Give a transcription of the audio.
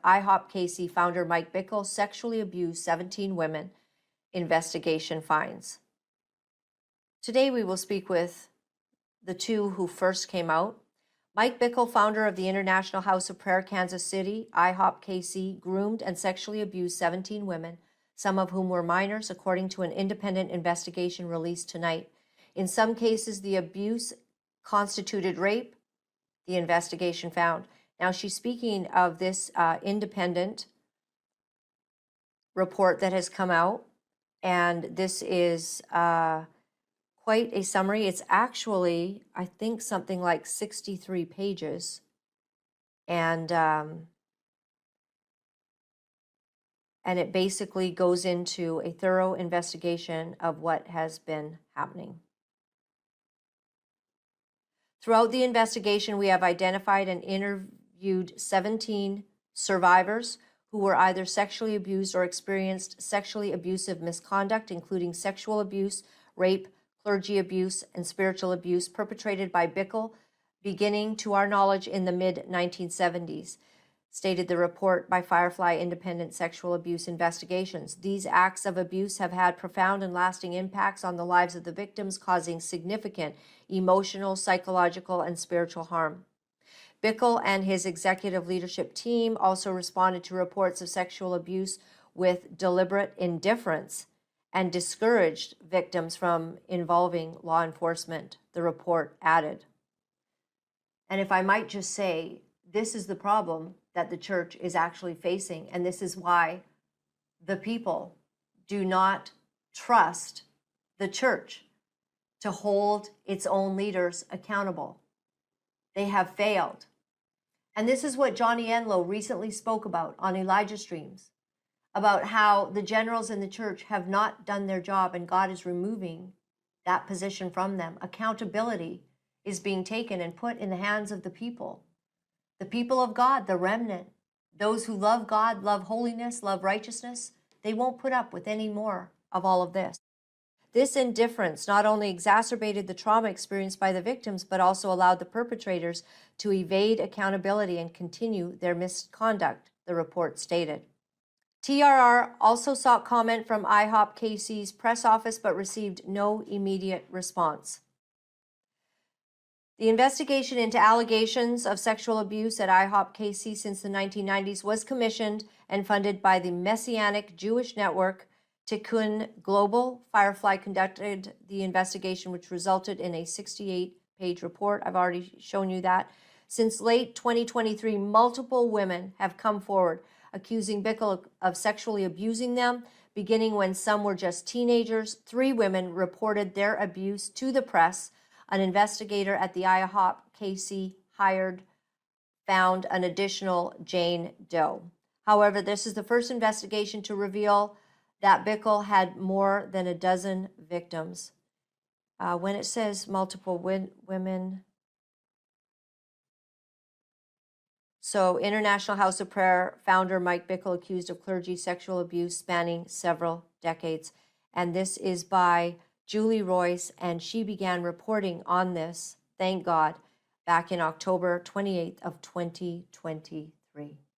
IHOP KC founder Mike Bickle sexually abused 17 women. Investigation finds. Today we will speak with the two who first came out. Mike Bickle, founder of the International House of Prayer, Kansas City, IHOP KC, groomed and sexually abused 17 women, some of whom were minors, according to an independent investigation released tonight. In some cases, the abuse constituted rape, the investigation found. Now, she's speaking of this independent report that has come out, and this is quite a summary. It's actually, I think, something like 63 pages, and it basically goes into a thorough investigation of what has been happening. Throughout the investigation, we have identified and interviewed 17 survivors who were either sexually abused or experienced sexually abusive misconduct, including sexual abuse, rape, clergy abuse, and spiritual abuse perpetrated by Bickle, beginning, to our knowledge, in the mid-1970s, stated the report by Firefly Independent Sexual Abuse Investigations. These acts of abuse have had profound and lasting impacts on the lives of the victims, causing significant emotional, psychological, and spiritual harm. Bickle and his executive leadership team also responded to reports of sexual abuse with deliberate indifference and discouraged victims from involving law enforcement, the report added. And if I might just say, this is the problem that the church is actually facing, and this is why the people do not trust the church to hold its own leaders accountable. They have failed. And this is what Johnny Enlow recently spoke about on Elijah Streams, about how the generals in the church have not done their job and God is removing that position from them. Accountability is being taken and put in the hands of the people of God, the remnant, those who love God, love holiness, love righteousness. They won't put up with any more of all of this. This indifference not only exacerbated the trauma experienced by the victims, but also allowed the perpetrators to evade accountability and continue their misconduct, the report stated. TRR also sought comment from IHOP KC's press office, but received no immediate response. The investigation into allegations of sexual abuse at IHOP KC since the 1990s was commissioned and funded by the Messianic Jewish Network. Tikkun Global. Firefly conducted the investigation, which resulted in a 68-page report. I've already shown you that. Since late 2023, multiple women have come forward accusing Bickle of sexually abusing them, beginning when some were just teenagers. 3 women reported their abuse to the press. An investigator at the IHOP KC found an additional Jane Doe. However, this is the first investigation to reveal that Bickle had more than a dozen victims. When it says multiple women, so International House of Prayer founder Mike Bickle accused of clergy sexual abuse spanning several decades. And this is by Julie Royce, and she began reporting on this, thank God, back in October 28th of 2023.